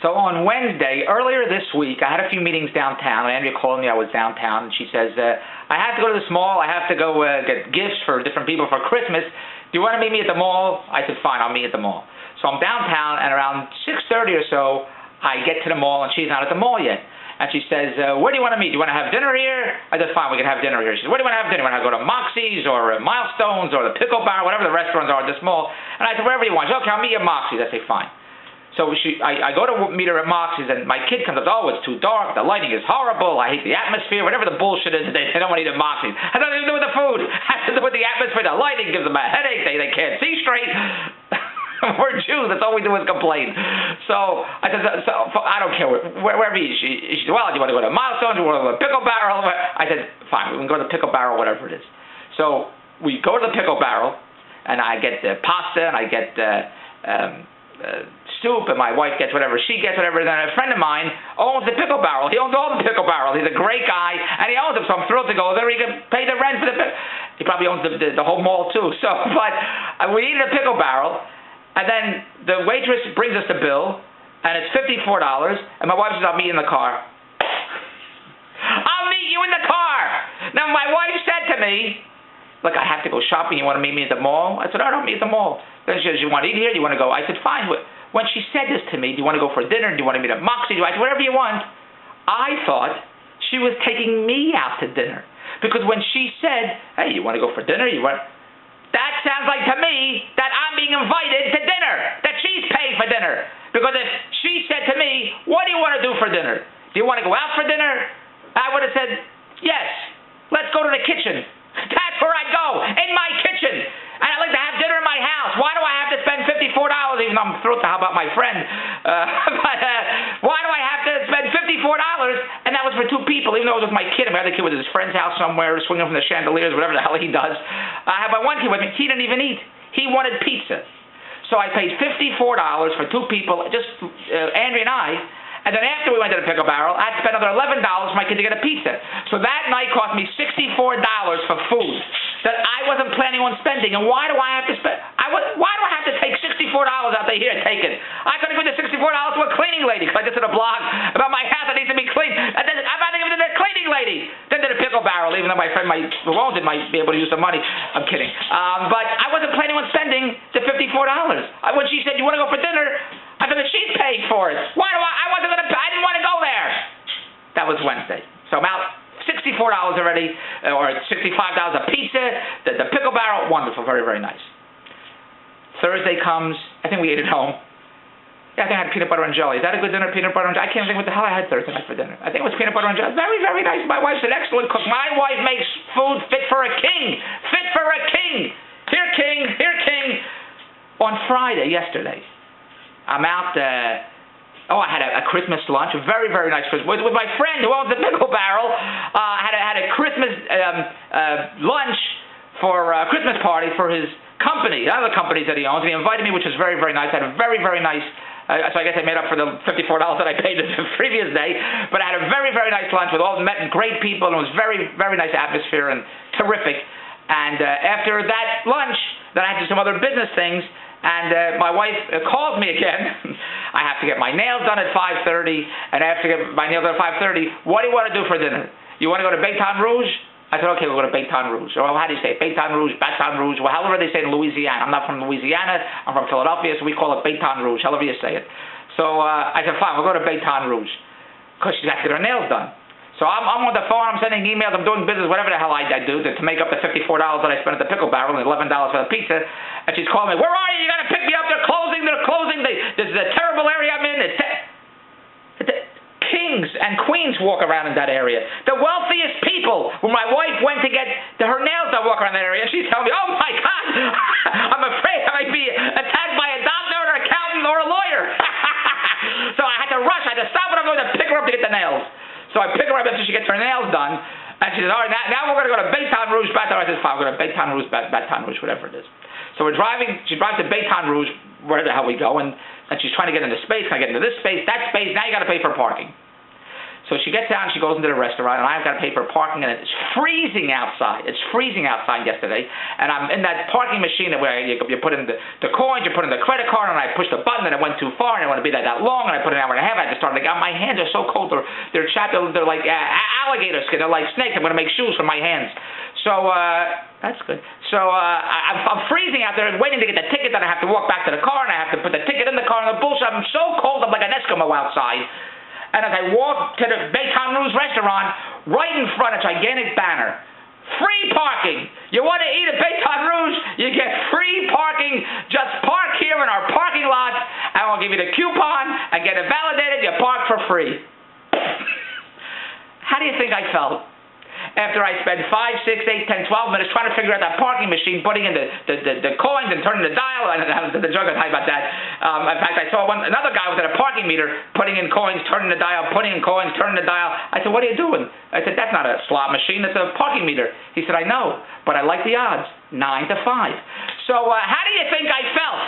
So on Wednesday, earlier this week, I had a few meetings downtown. Andrea called me. I was downtown, and she says, I have to go to this mall. I have to go get gifts for different people for Christmas. Do you want to meet me at the mall? I said, fine, I'll meet at the mall. So I'm downtown, and around 6:30 or so, I get to the mall, and she's not at the mall yet. And she says, where do you want to meet? Do you want to have dinner here? I said, fine, we can have dinner here. She said, where do you want to have dinner? Do you want to go to Moxie's or Milestones or the Pickle Bar, whatever the restaurants are at this mall? And I said, wherever you want. She said, okay, I'll meet you at Moxie's. I say, fine. So I go to meet her at Moxie's, and my kid comes up, oh, it's too dark, the lighting is horrible, I hate the atmosphere, whatever the bullshit is they don't want to eat at Moxie's. It has nothing to do with the food, it has to do with the atmosphere, the lighting gives them a headache, they can't see straight. We're Jews, that's all we do is complain. So I said, I don't care, wherever he is. She said, well, do you want to go to Milestones, do you want to go to Pickle Barrel? I said, fine, we can go to the Pickle Barrel, whatever it is. So we go to the Pickle Barrel, and I get the pasta, and I get soup, and my wife gets whatever she gets, whatever. And then a friend of mine owns the Pickle Barrel. He owns all the Pickle Barrels. He's a great guy, and he owns them, so I'm thrilled to go there. He can pay the rent for the pickle. He probably owns the whole mall, too. So, but we eat at a Pickle Barrel, and then the waitress brings us the bill, and it's $54, and my wife says, I'll meet you in the car. I'll meet you in the car! Now, my wife said to me, look, I have to go shopping. You want to meet me at the mall? I said, I don't meet at the mall. Then she says, you want to eat here? Do you want to go? I said, fine. When she said this to me, do you want to go for dinner? Do you want to meet at Moxie? I said, whatever you want. I thought she was taking me out to dinner. Because when she said, hey, you want to go for dinner? That sounds like to me that I'm being invited to dinner, that she's paying for dinner. Because if she said to me, what do you want to do for dinner? Do you want to go out for dinner? I would have said, yes, let's go to the kitchen. That's where I go, in my kitchen. And I like to have dinner in my house. Why do I have to spend $54, even though I'm thrilled to help out my friend? Why do I have to spend $54? And that was for two people, even though it was with my kid. I mean, the kid was at his friend's house somewhere, swinging from the chandeliers, whatever the hell he does. I had my one kid with me. He didn't even eat. He wanted pizza. So I paid $54 for two people, just Andrea and I. And then after we went to the Pickle Barrel, I had to spend another $11 for my kid to get a pizza. So that night cost me $64 for food that I wasn't planning on spending. And why do I have to spend? Why do I have to take $64 out there here? Take it. I could have given the $64 to a cleaning lady because I just did a blog about my house that needs to be cleaned. And then I'd rather give it to the cleaning lady than to the Pickle Barrel, even though my friend who owns it might be able to use some money. I'm kidding. But I wasn't planning on spending the $54. When she said, you want to go for dinner? I thought that she's paying for it. Why do I didn't want to go there. That was Wednesday. So I'm out $64 already, or $65 a pizza. The Pickle Barrel, wonderful, very, very nice. Thursday comes. I think we ate at home. Yeah, I think I had peanut butter and jelly. Is that a good dinner, peanut butter and jelly? I can't think what the hell I had Thursday night for dinner. I think it was peanut butter and jelly. Very, very nice. My wife's an excellent cook. My wife makes food fit for a king. Fit for a king. Here, king. Here, king. On Friday, yesterday, I'm out, I had a Christmas lunch, a very, very nice Christmas, with my friend who owns the Pickle Barrel. I had a Christmas lunch for a Christmas party for his company, other companies that he owns, and he invited me, which was very, very nice. I had a very, very nice, so I guess I made up for the $54 that I paid the previous day, but I had a very, very nice lunch with met great people, and it was very, very nice atmosphere and terrific. And after that lunch, then I had to do some other business things, and my wife calls me again. I have to get my nails done at 5:30, and after I get my nails done at 5:30, what do you want to do for dinner? You want to go to Baton Rouge? I said, okay, we'll go to Baton Rouge. Or how do you say it? Baton Rouge, Baton Rouge, well, however they say it in Louisiana. I'm not from Louisiana. I'm from Philadelphia, so we call it Baton Rouge, however you say it. So I said, fine, we'll go to Baton Rouge, because she's got to get her nails done. So I'm on the phone, I'm sending emails, I'm doing business, whatever the hell I do to make up the $54 that I spent at the Pickle Barrel and $11 for the pizza. And she's calling me, where are you? You got to pick me up. They're closing. This is a terrible area I'm in. Kings and queens walk around in that area. The wealthiest people, when my wife went to get her nails done, walk around that area. She's telling me, oh my God, I'm afraid I might be attacked by a doctor or an accountant or a lawyer. So I had to rush. I had to stop what I'm going to pick her up to get the nails. So I pick her up after she gets her nails done, and she says, all right, now we're going to go to Baton Rouge, Baton Rouge. I said, fine, we're going to Baton Rouge, Baton Rouge, whatever it is. So we're driving, she drives to Baton Rouge, where the hell we go, and she's trying to get into space. Can I get into this space, that space? Now you got to pay for parking. So she gets out and she goes into the restaurant, and I've got to pay for parking, and it's freezing outside. It's freezing outside yesterday, and I'm in that parking machine where you put in the coins, you put in the credit card, and I pushed the button, and it went too far, and I want to be that long, and I put an hour and a half. I just started. My hands are so cold. They're chapped. They're like alligator skin. They're like snakes. I'm going to make shoes for my hands. So that's good. So I'm freezing out there, waiting to get the ticket. Then I have to walk back to the car, and I have to put the ticket in the car. And the bullshit. I'm so cold. I'm like an Eskimo outside. And as I walk to the Baton Rouge restaurant, right in front, a gigantic banner. Free parking. You want to eat at Baton Rouge? You get free parking. Just park here in our parking lot, and we'll give you the coupon and get it validated. You park for free. How do you think I felt after I spent 5, 6, 8, 10, 12 minutes trying to figure out that parking machine, putting in the coins and turning the dial? And the joke I talk about that. In fact, I saw another guy was at a parking meter, putting in coins, turning the dial, putting in coins, turning the dial. I said, "What are you doing?" I said, "That's not a slot machine. It's a parking meter." He said, "I know, but I like the odds, 9 to 5. So how do you think I felt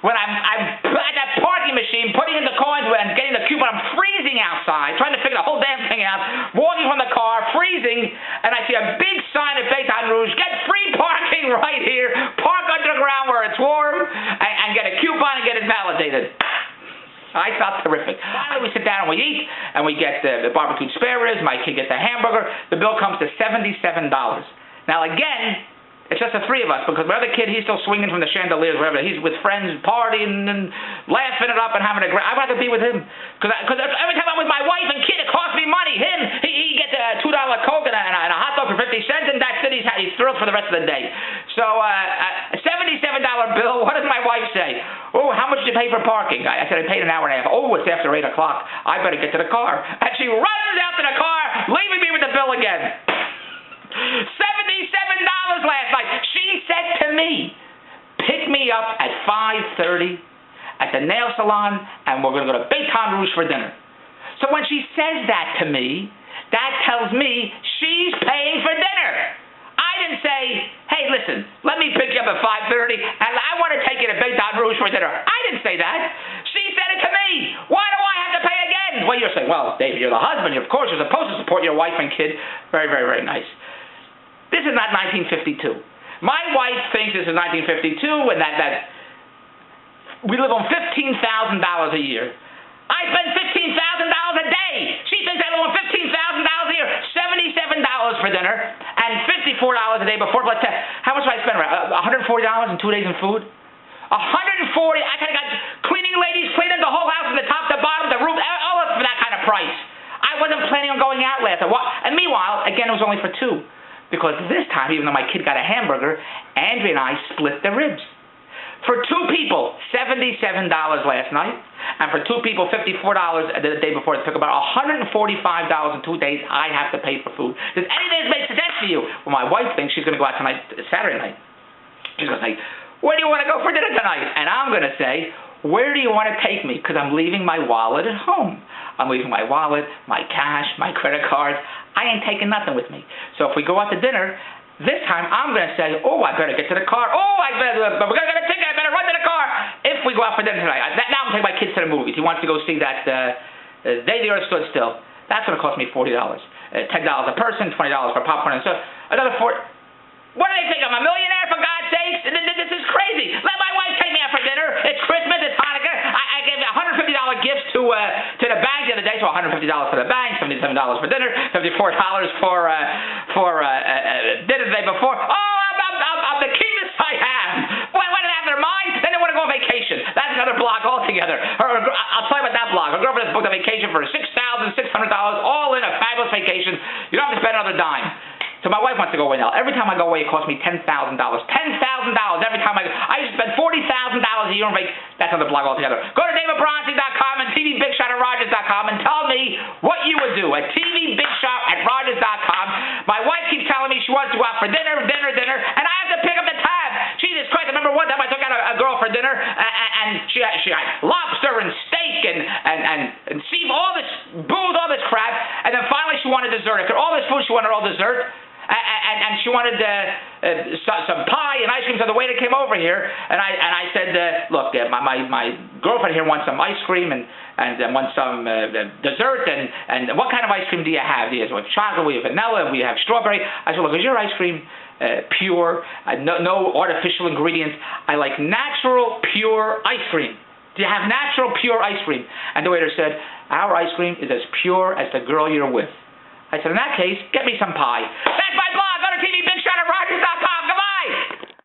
when I'm at that parking machine, putting in the coins and getting the coupon? I'm freezing outside, trying to figure the whole damn thing out, walking from the car, freezing, and I see a big sign at Baton Rouge, get free parking right here, park underground where it's warm, and get a coupon and get it validated." I felt terrific. Finally, we sit down and we eat, and we get the barbecued spare ribs. My kid gets a hamburger. The bill comes to $77. Now, again, it's just the three of us, because my other kid, he's still swinging from the chandeliers, wherever. He's with friends, partying and laughing it up and having a great. I'd rather be with him, because every time I'm with my wife and kid, it costs me money. He gets a $2 Coke and a hot dog for 50 cents, and that's it. He's thrilled for the rest of the day. So a $77 bill. What does my wife say? "Oh, how much did you pay for parking?" I said, "I paid an hour and a half." "Oh, it's after 8 o'clock. I better get to the car." And she runs out to the car, leaving me with the bill again. $77 last night. She said to me, "Pick me up at 5:30 at the nail salon, and we're going to go to Baton Rouge for dinner." So when she says that to me, that tells me she's paying for dinner. I didn't say, "Hey, listen, let me pick you up at 5:30, and I want to take you to Baton Rouge for dinner." I didn't say that. She said it to me. Why do I have to pay again? Well, you're saying, "Well, Dave, you're the husband. Of course, you're supposed to support your wife and kid." Very, very, very nice. This is not 1952. My wife thinks this is 1952, and that we live on $15,000 a year. I spend $15,000 a day. She thinks I live on $15,000 a year. $77 for dinner and $54 a day before. But how much do I spend? $140 in 2 days in food. $140. I kind of got cleaning ladies cleaning the whole house from the top to bottom, the roof, all for that kind of price. I wasn't planning on going out last night. And meanwhile, again, it was only for 2. Because this time, even though my kid got a hamburger, Andrea and I split the ribs. For 2 people, $77 last night. And for 2 people, $54 the day before. It took about $145 in 2 days I have to pay for food. Does any of this make sense to you? Well, my wife thinks she's going to go out tonight, Saturday night. She's going to say, "Where do you want to go for dinner tonight?" And I'm going to say, "Where do you want to take me?" Because I'm leaving my wallet at home. I'm leaving my wallet, my cash, my credit cards. I ain't taking nothing with me. So if we go out to dinner, this time I'm going to say, "Oh, I better get to the car. Oh, we're going to get a ticket. I better run to the car." If we go out for dinner tonight. Now I'm taking my kids to the movies. He wants to go see that Day the Earth Stood Still. That's going to cost me $40. $10 a person, $20 for popcorn and stuff. Another $40. What do they think? I'm a millionaire, for God's sakes? This is crazy. Let my wife take me out for dinner. It's Christmas. It's Hanukkah. I gave $150 gifts to the bank the other day, so $150 for the bank, $77 for dinner, $54 for dinner the day before. Oh, I'm the keenest I have. What do they have in their mind? Then they want to go on vacation. That's another blog altogether. I'll tell you about that blog. Her girlfriend has booked a vacation for $6,600, all in a fabulous vacation. You don't have to spend another dime. So my wife wants to go away now. Every time I go away, it costs me $10,000. $10,000 every time I used to spend $40,000 a year on vacation. That's on the blog altogether. Go to davidbronstein.com and tvbigshot@rogers.com and tell me what you would do at tvbigshot@rogers.com. My wife keeps telling me she wants to go out for dinner, and I have to pick up the tab. Jesus Christ! I remember one time I took out a girl for dinner, and she had lobster and steak and seafood, all this booze, all this crap, and then finally she wanted dessert. After all this food, she wanted all dessert. And and she wanted some pie and ice cream. So the waiter came over here, and I said, look, my girlfriend here wants some ice cream and wants some dessert, and what kind of ice cream do you have? We have chocolate, we have vanilla, we have strawberry. I said, look, is your ice cream pure, no artificial ingredients? I like natural, pure ice cream. Do you have natural, pure ice cream? And the waiter said, our ice cream is as pure as the girl you're with. I said, in that case, get me some pie. That's my